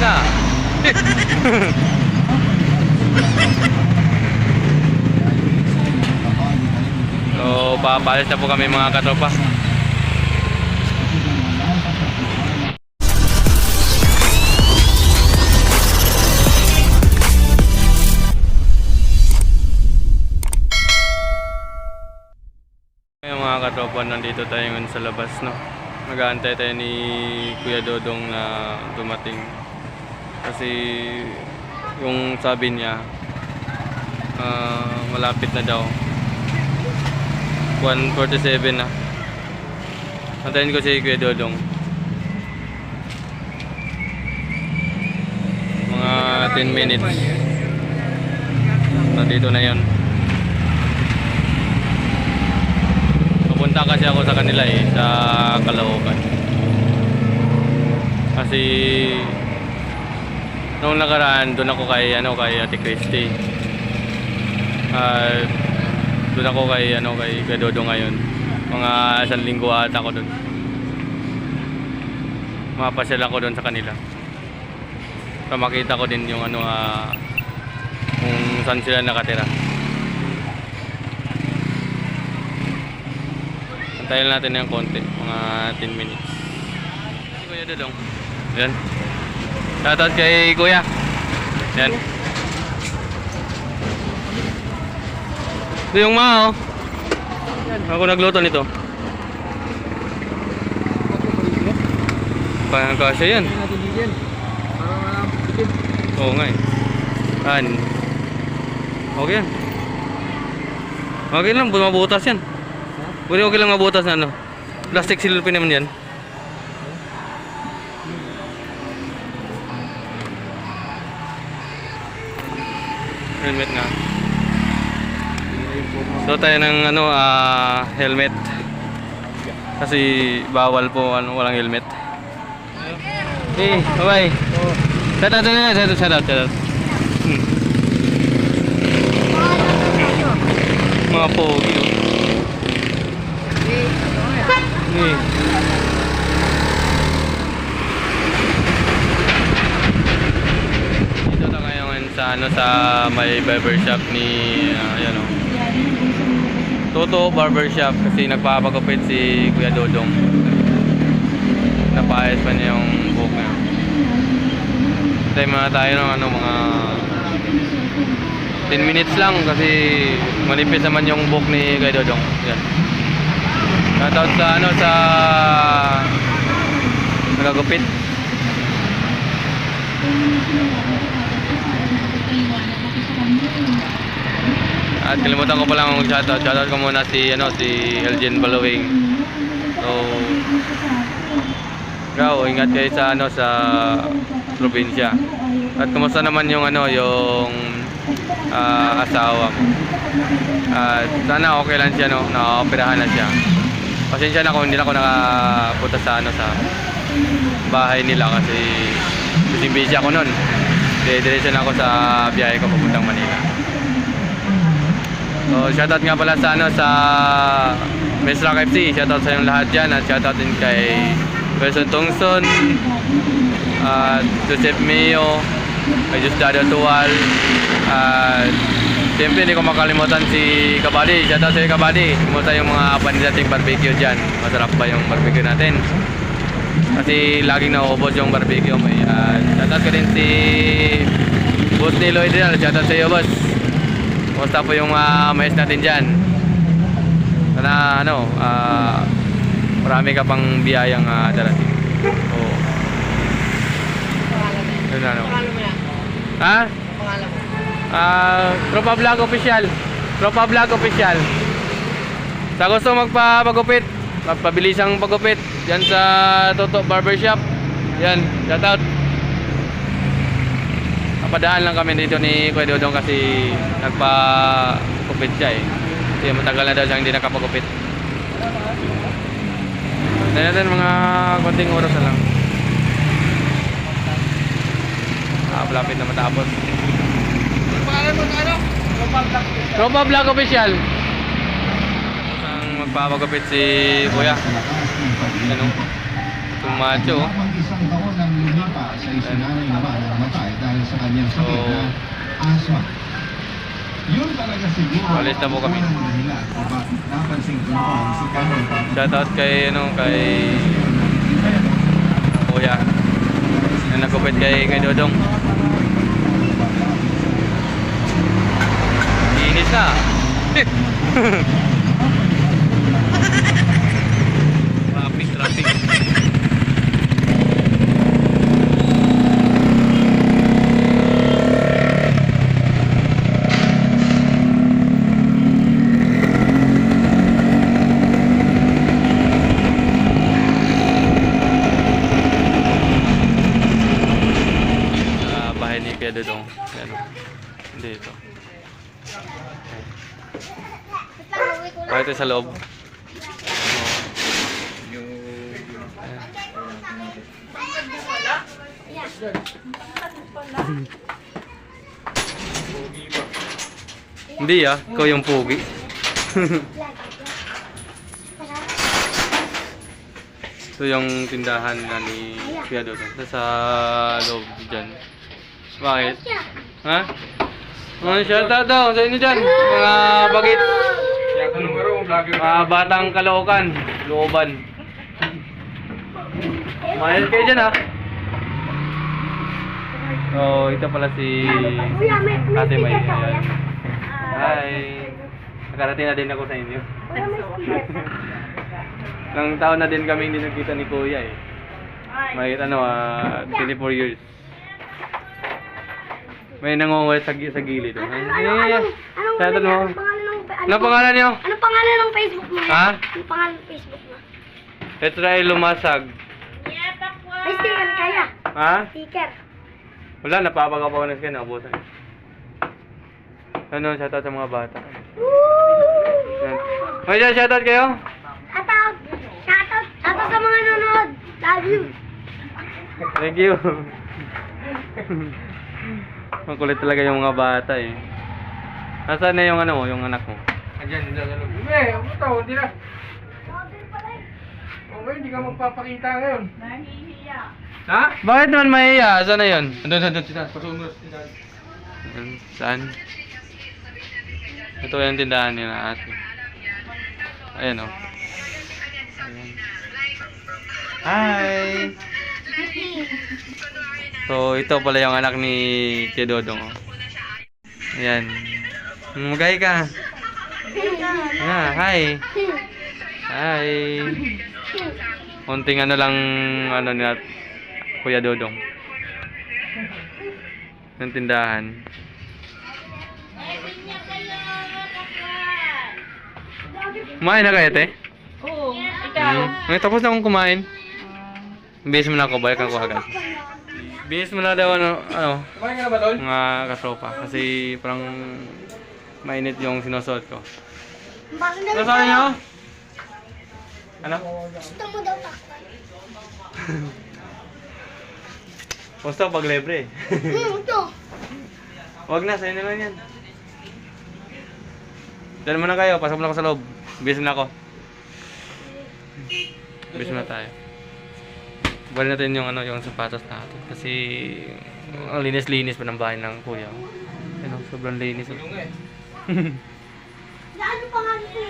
na. So, papalis na po kami mga katropa. Ngayon mga katropa, nandito tayo ngayon sa labas, no? Mag-aantay tayo ni Kuya Dodong na dumating. Kasi yung sabi niya, malapit na daw. 1:47 na. Antayin ko si Kuya Dodong. Mga 10 minutes. Nandito na yon. Pupunta kasi ako sa kanila sa Caloocan. Kasi noong nakaraan doon ako kay Ate Christy. Doon ako kay Dodo ngayon. Mga 1 linggo ata ako doon. Mapasyal ako doon sa kanila. Para makita ko din yung kung saan sila nakatira. Antayin natin ng konti, mga 10 minutes. Kuya Dodong. Yan. Shoutout kay Kuya. Yan. Ito yung mao. Ako nagluto nito. Parang kasi yan. Oo nga eh. Okay yan. Okay lang, mabutas yan. Okay lang mabutas na plastic silupin naman yan. Helmet nga. So tayo ng helmet. Kasi bawal po walang helmet. Hey, bye-bye. Shout out. Mga pogi. Dito na kayo ngayon sa may barbershop ni Toto Barbershop kasi nagpapagupit si Kuya Dodong. Napaayos pa niya yung buhok niya. Tayo mga tayo ng mga 10 minutes lang kasi manipis naman yung buhok ni Kuya Dodong. Yan. Shoutout sa nagagupit. At kalimutan ko palang mag-shoutout ko muna si Elgin Balowing. So ikaw, ingat kayo sa probinsya. At kumusta naman yung asawa mo? At sana okay lang siya, na-operahan na siya. Pasensya na kung hindi na ako nakapunta sa bahay nila kasi busy ako nun. Diretso na ako sa biyahe ko papuntang Manila. So shoutout nga pala sa Mesra FC. Shoutout sa yung lahat dyan. At shoutout din kay Wilson Tungson, Joseph Mio, kay Justado Tuwal, at siyempre hindi ko makalimutan si Kabady. Shoutout sa Kabady. Kumusta yung mga panidating barbecue dyan. Masarap pa yung barbecue natin kasi laging nauubos yung barbecue. Shoutout ko din si Boss Nilo Ideal. Shoutout sa iyo, boss. Kumusta po yung mais natin dyan? Sana marami ka pang biyayang darating. Oo. Yun Ha? Tropa Vlog Official. Tropa Vlog Official. Sa gusto magpagupit, magpabilisang pagupit yan sa Toto Barbershop. Yan, shoutout. Napadaan lang kami dito ni Kuya Dodong kasi nagpagupit siya eh. Kasi matagal na daw siya hindi nakapagupit. Tayo natin mga konting oras na lang. Lapit na matapos. Tropa Vlog Official. Ang magpapagupit si Kuya. Itong macho. Isang taon ang lumipa sa isinanay naman kanyang sakit na asma. Yun talaga siguro. Alis na po kami. Ang dahilan kung bakit napansin ko noon si Carmen. Shoutout kay Kuya. Yung nagkupit kay Dodong. Inis na. Traffic. Bahay ni Kuya Dodong. Yan. Dito. Bahay ito sa loob. Hindi ikaw yung pugi. Ito yung tindahan na ni Kuya Dodong. Sa loob dyan. Bakit? Ha? Shoutout daw sa inyo dyan. Mga bagit. Mga batang Caloocan. Looban. Mayroon kayo dyan ha. So, ito pala si Ate May. Ayan. Hi! Nakarating na din ako sa inyo. Nang taon na din kami hindi nagkita ni Kuya eh. May 24 years. May nangungulit sa gilid. Anong pangalan niyo? Anong pangalan ng Facebook mo? Ha? Anong pangalan ng Facebook mo? Let's lumasag. May sticker kaya? Ha? Sticker. Wala, napapagapawanas ka na. Abusan. Ano, shoutout sa mga bata. Yan. May dyan, shoutout kayo? Shoutout sa mga nanonood. Love you. Thank you. Ang kulit talaga yung mga bata eh. Nasaan na yung yung anak mo? Andiyan, sa loob. Hindi na. Okay, hindi ka magpapakita ngayon. Nahihiya. Ha? Bakit naman mahiya? Saan na yun? Andun, pasunod. Saan? Ito yung tindahan niya na ate. Ayan o. Ayan. Hi! So, ito pala yung anak ni Kuya Dodong. Ayan. Magay ka. Hi. Hi. Kunting lang nila Kuya Dodong. Ng tindahan. Kumain na kayo, te? Oo, ikaw. Tapos na akong kumain. Bihis mo na ako, balik ako agad. Bihis mo na daw Kumain ka na ba, Tol? mga katropa. Kasi parang mainit yung sinusuot ko. Ano sabi niyo? Ano? Gusto mo daw takpan? Gusto pag libre. Ito. Wag na, sa'yo na lang yan. Diyan muna kayo, pasok muna ako sa loob. Bihis na ako. Bihis na tayo. Balik natin yung sapatos natin. Kasi ang linis-linis pa ng bahay ng kuya. Sobrang linis. Ano pangalan niya?